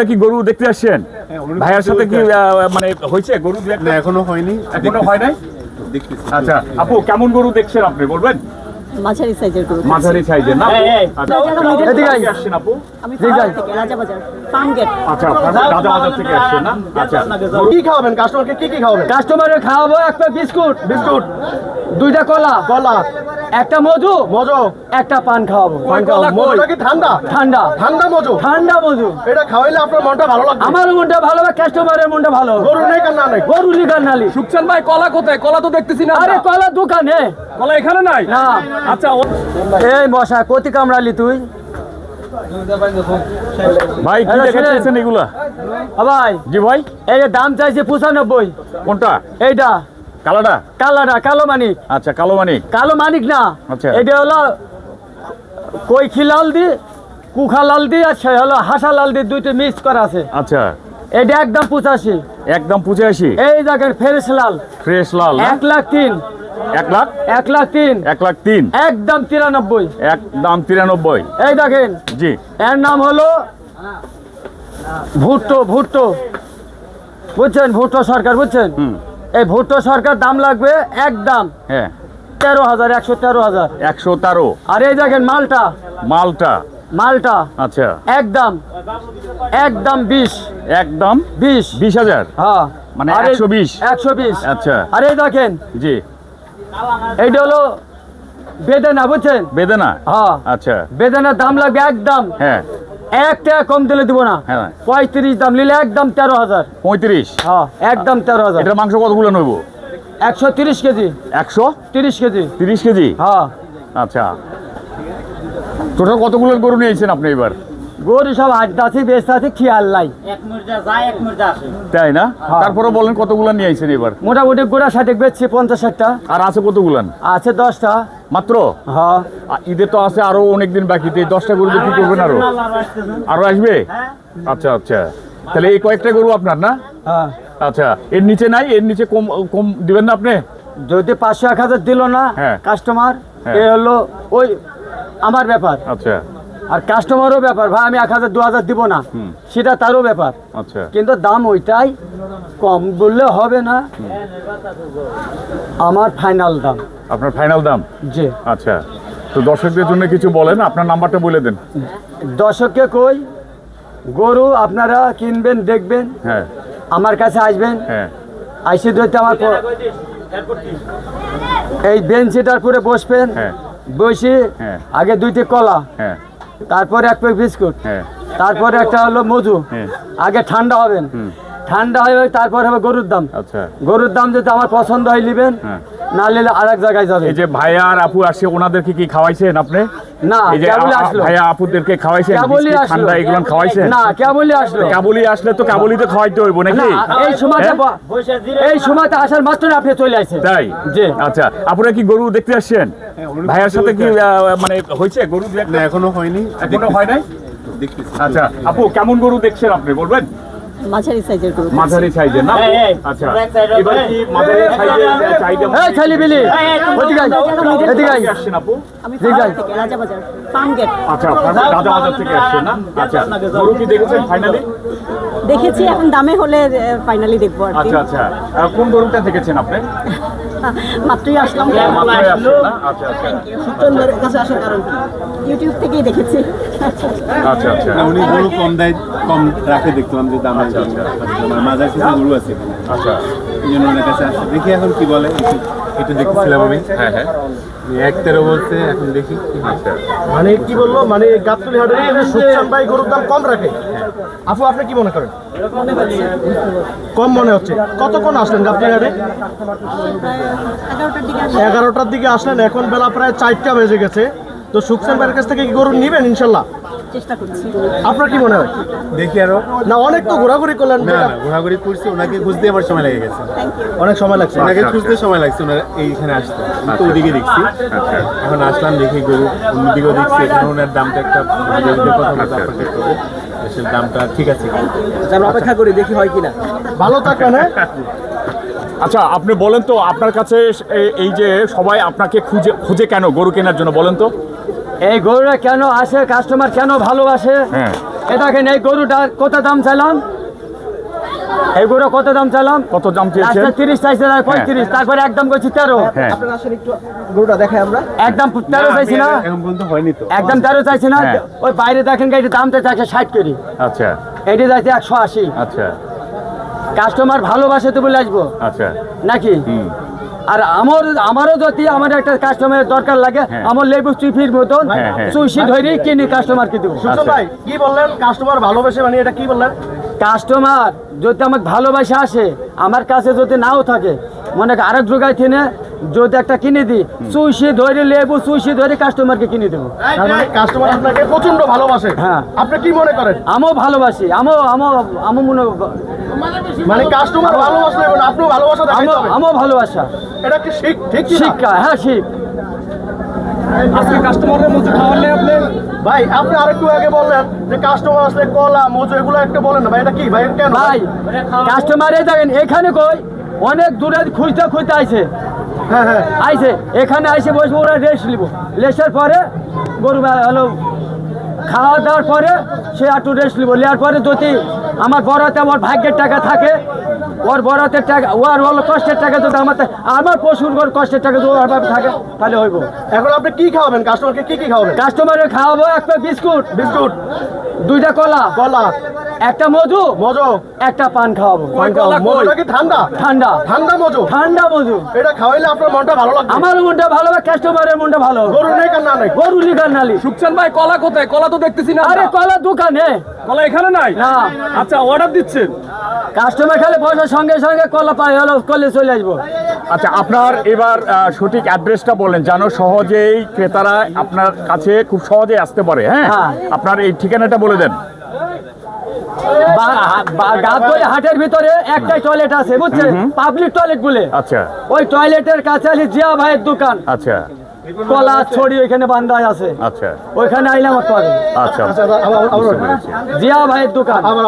কি গরু দেখতে আসছেন? ভাইয়ার সাথে কি মানে হয়েছে গরু? না, এখনো হয়নি। এখনো হয় নাই? দেখতেছি। আচ্ছা আপু, কেমন গরু দেখছেন আপনি বলবেন? মাঝারি সাইজের গরু। মাঝারি সাইজের না? আচ্ছা, এদিকে এদিকে আসছেন আপু? আমি ফার্ম থেকে রাজাবাজার ফার্ম গেট। আচ্ছা, রাজাবাজার থেকে আসছেন না? আচ্ছা, কি খাওয়াবেন কাস্টমারকে? কি খাওয়াবেন? কাস্টমারে খাওয়াবো একটা বিস্কুট, দুইটা কলা, একটা মধু, একটা পান খাওয়াবো। মধুটা কি ঠান্ডা? ঠান্ডা ঠান্ডা মধু? ঠান্ডা মধু। এটা খাওয়াইলে আপনার মনটা ভালো লাগবে। আমার মনটা ভালো হবে, কাস্টমারের মনটা ভালো হবে। গরু নেই কান্না নেই। গরু লিগার নালি। সুকচান ভাই, কলা কোথায়? কলা তো দেখতেছি না। আরে কলা দোকানে। কলা এখানে নাই? না। আচ্ছা, এই মশা কতি কামড়ালি তুই? ভাই কি দেখাচ্ছেন এগুলা? ভাই জি ভাই, এই যে দাম চাইছে 95। কোনটা? এইটা কালাটা? কালাটা, কালো মানিক। আচ্ছা, কালো মানিক। কালো মানিক না, আচ্ছা। এটা হলো কৈখি লাল দি, কুখা লাল দি, আর সে হলো হাসা লাল দি, দুইটা মিক্স করা আছে। আচ্ছা, এটা একদম 85। একদম 85। এই দেখেন ফ্রেশ লাল, ফ্রেশ লাল না? 1,03,000। 1 লাখ? 1,03,000। 1,03,000। একদম 93। একদম 93। এই দেখেন, জি। এর নাম হলো ভুট্টো। ভুট্টো বুঝছেন? ভুট্টো সরকার বুঝছেন? এই ভুট্টো সরকার দাম লাগবে একদম হ্যাঁ, 13,000, 113,000। 113। আর এই দেখেন মালটা, মালটা? মালটা আচ্ছা, একদম 20। একদম 20। 20,000? হ্যাঁ, মানে আর এই 120? 120। আচ্ছা, আর এই দেখেন, জি। এইটা হলো বেদানা বুঝছেন? বেদানা? হ্যাঁ, আচ্ছা, বেদানার দাম লাগবে একদম হ্যাঁ 1 টাকা কম দিলে দিব না। হ্যাঁ। 35 দাম নিলে একদম 13,000। 35? হ্যাঁ, একদম 13,000। এটার মাংস কতগুলো নেবো? 130 কেজি। 130 কেজি। 30 কেজি? হ্যাঁ। আচ্ছা, টোটাল কতগুলো গরু নিয়েছেন আপনি এবার? গরু সব আড্ডা আছে, বেস্ট আছে, খেয়াল নাই। তাই না? তারপরে বলেন কতগুলো নিয়ে আইছেন এবার? মোটামুটি গোড়া 60 বেচছি, 50-60টা আর আছে কতগুলান? আছে, 10টা মাত্র? হ্যাঁ। ঈদে তো আছে আরো অনেকদিন বাকি, তো এই 10টা গরু বিক্রি করবেন আরো আসবে? আচ্ছা আচ্ছা, তাহলে এই কয়েকটা গরু আপনার না? হ্যাঁ। আচ্ছা, এর নিচে নাই? এর নিচে কম কম দিবেন না আপনি? যদি 500-1000 দিল না হ্যাঁ। কাস্টমার, হ্যাঁ। এ হলো ওই আমার ব্যাপার। আচ্ছা আর কাস্টমারও ব্যাপার, ভাই আমি 1000-2000 দিব না, সেটা তারও ব্যাপার। আচ্ছা, কিন্তু দাম ওইটাই, কম বললে হবে না। আমার ফাইনাল দাম। আপনার ফাইনাল দাম? জি। আচ্ছা, তো দর্শকদের জন্য কিছু বলেন, আপনার নাম্বারটা বলে দেন। দর্শককে কই, গরু আপনারা কিনবেন, দেখবেন, হ্যাঁ আমার কাছে আসবেন। হ্যাঁ, আইসি ধরতে আমার এই বেঞ্চিটার পরে বসবেন। হ্যাঁ বসে হ্যাঁ। আগে 2টি কলা, হ্যাঁ তারপরে 1 প্যাক বিস্কুট, হ্যাঁ তারপরে একটা হলো মধু। হ্যাঁ। আগে ঠান্ডা হবেন, ঠান্ডা হয়ে তারপর হবে গরুর দাম। আচ্ছা, গরুর দাম যদি আমার পছন্দ হয় নেবেন, হ্যাঁ। না নিলে আরেক জায়গায় যাবে। এই যে ভাইয়া আর আপু আসছে, ওনাদেরকে কি খাওয়াইছেন আপনি? না, এই যে কেবলই আসলো। ভাইয়া আপুদেরকে খাওয়াইছেন? কেবলই বিস্কিট, আসলো। ঠান্ডা এগুলো খাওয়াইছেন? না, কেবলই আসলো। কেবলই আসলে তো কেবলই তো খাওয়াইতে হইব না, নাকি? এই সময়তে হ্যাঁ? এই সময়তে আসার মাত্র আপনি চলে আসছেন। তাই? জি। আচ্ছা, আপনারা কি গরু দেখতে আসছেন? ভাইয়ার সাথে কি মানে হয়েছে গরু? না, এখনো হয়নি। এখনো হয় নাই? দেখতেছি। আচ্ছা আপু, কেমন গরু দেখছেন আপনি বলবেন? মাঝারি সাইজের গরু। মাঝারি সাইজের না? আচ্ছা, এবার কি মাঝারি সাইজের চাহিদা? এই ছেলে বিলি, এদিকে আয়, এদিকে আয়। আসছেন আপু? আমি ফার্ম থেকে রাজাবাজার ফার্ম গেট। আচ্ছা, রাজাবাজার থেকে আসছেন না? আচ্ছা, গরু কি দেখেছেন ফাইনালি? দেখেছি, এখন দামে হলে ফাইনালি দেখবো আর কি। আচ্ছা আচ্ছা, কোন গরুটা দেখেছেন আপনি? মাত্রই আসলাম। মাত্রই আসছেন না? আচ্ছা আচ্ছা সুন্দরের কাছে আসার কারণ ইউটিউব থেকেই দেখেছি। আচ্ছা আচ্ছা না, উনি গরু কম রাখে দেখলাম যে দাম। আচ্ছা আচ্ছা আমার মাজার কিছু গরু আছে এখানে। আচ্ছা, এই জন্য ওনার কাছে আসছে। দেখি এখন কি বলে। এটা দেখতেছিলাম আমি। হ্যাঁ হ্যাঁ 1.13 বলছে, এখন দেখি। আচ্ছা, মানে কি বললো, মানে গাবতলী হাটের সুকচান ভাই গরুর দাম কম রাখে। আপু আপনি কি মনে করেন? কম মনে হচ্ছে। কতক্ষণ আসলেন গাবতলী হাটে? 11টার দিকে 11টার দিকে আসলেন, এখন বেলা প্রায় 4টা বেজে গেছে। তো সুকচান ভাইয়ের কাছ থেকে কি গরু নিবেন ইনশাল্লাহ? চেষ্টা করছি। আপনার কি মনে হয়? দেখি আরো। না, অনেক তো ঘোরাঘুরি করলেন। না না, ঘোরাঘুরি করছি, ওনাকে খুঁজতে আমার সময় লেগে গেছে। অনেক সময় লাগছে। ওনাকে খুঁজতে সময় লাগছে, ওনার এইখানে আসতে। আমি তো ওদিকে দেখছি। এখন আসলাম, দেখি গরু অন্যদিকেও দেখছি। এখন ওনার দামটা একটা কথা বলতে আপনাকে করবো। দেশের দামটা ঠিক আছে। আমরা অপেক্ষা করি, দেখি হয় কিনা। ভালো থাকবেন। হ্যাঁ, আচ্ছা আপনি বলেন তো, আপনার কাছে এই যে সবাই আপনাকে খুঁজে কেন গরু কেনার জন্য বলেন তো? এই গরুরা কেন আসে, কাস্টমার কেন ভালোবাসে, হ্যাঁ এ দেখেন এই গরুটা কত দাম চাইলাম, এই গরু কত দাম চাইলাম, কত দাম চেয়েছেন? 30 চাইছে, 35, তারপরে একদম করছি 13। হ্যাঁ আপনারা আসেন একটু গরুটা দেখাই আমরা। একদম 13 চাইছি না, এখন পর্যন্ত হয়নি তো। একদম 13 চাইছি না। হ্যাঁ। ওই বাইরে দেখেন এটার দামটা চাইছে 60 করে, আচ্ছা এটি চাইছে 180। আচ্ছা কাস্টমার ভালোবাসে তো বলে আসবো আচ্ছা নাকি? আর আমারও যদি আমার একটা কাস্টমারের দরকার লাগে, হ্যাঁ। আমার লেবু চুপির মতন হ্যাঁ, হ্যাঁ। চুষি ধরে কিনে কাস্টমারকে দেবো। সুজন ভাই কি বললেন, কাস্টমার ভালোবেসে মানে এটা কি বললেন? কাস্টমার যদি আমাকে ভালোবাসা আসে, আমার কাছে যদি নাও থাকে, মনে করেন আরেক জায়গায় থেকে যদি একটা কিনে দিই, চুষি ধরে লেবু চুষি ধরে কাস্টমারকে কিনে দেবো। তার মানে কাস্টমার আপনাকে প্রচন্ড ভালোবাসে। হ্যাঁ। আপনি কি মনে করেন? আমিও ভালোবাসি, আমও মনে মানে কাস্টমার ভালোবাসলে এবং আপনিও ভালোবাসা দেখাইতে হবে। আমিও ভালোবাসা এটা কি ঠিক কি না? শিক্ষা, হ্যাঁ শিখ। আজকে কাস্টমারের মধ্যে খাওয়ালে আপনি ভাই আপনি আরেকটু আগে বললেন যে কাস্টমার আসলে কলা মজু এগুলো একটা বলেন না ভাই, এটা কি ভাই কেন? ভাই কাস্টমার এই দেখেন এখানে কই অনেক দূরে খুঁজতে খুঁজতে আইছে, হ্যাঁ হ্যাঁ আইছে এখানে আইসে বসবো, ওরা রেস্ট নিব, রেস্টের পরে গরু হলো খাওয়া দাওয়ার পরে সে একটু রেস্ট নিব, নেওয়ার পরে যদি আমার বরাতে আমার ভাগ্যের টাকা থাকে, ওর বরাতের টাকা, ওর হলো কষ্টের টাকা যদি আমার পশুর কষ্টের টাকা যদি ওর ভাবে থাকে তাহলে হইব। এখন আপনি কি খাওয়াবেন কাস্টমারকে, কি কি খাওয়াবেন? কাস্টমারের খাওয়াবো একটা বিস্কুট, বিস্কুট, 2টা কলা, কলা, একটা মধু, মজু। একটা পান খাওয়াবো। মজুটা কি ঠান্ডা? ঠান্ডা ঠান্ডা মজু। ঠান্ডা মধু। এটা খাওয়াইলে আপনার মনটা ভালো লাগবে। আমার মনটা ভালো হবে, কাস্টমারের মনটা ভালো হবে। গরু নেই কার না নেই? গরু লিগার নালি। সুকচান ভাই কলা কোথায়? কলা তো দেখতেছি না আরে আমরা। কলা দোকানে কলা এখানে নাই? না। আচ্ছা অর্ডার দিচ্ছেন? কাস্টমার খালি বসার সঙ্গে সঙ্গে কলা পাই হলো কলে চলে আসবো। আচ্ছা আপনার এবার সঠিক অ্যাড্রেসটা বলেন যেন সহজেই ক্রেতারা আপনার কাছে খুব সহজে আসতে পারে। হ্যাঁ হ্যাঁ। আপনার এই ঠিকানাটা বলে দেন। গাবতলী হাটের ভিতরে একটাই টয়লেট আছে বুঝছেন, পাবলিক টয়লেট বলে। আচ্ছা ওই টয়লেটের কাছে আছে জিয়া ভাইয়ের দোকান, আচ্ছা কলা ছড়ি ওইখানে বান্ধায় আছে, আচ্ছা ওইখানে আইলাম পরে আচ্ছা আচ্ছা আবার বুঝতে পেরেছি। জিয়া ভাইয়ের দোকান। আবার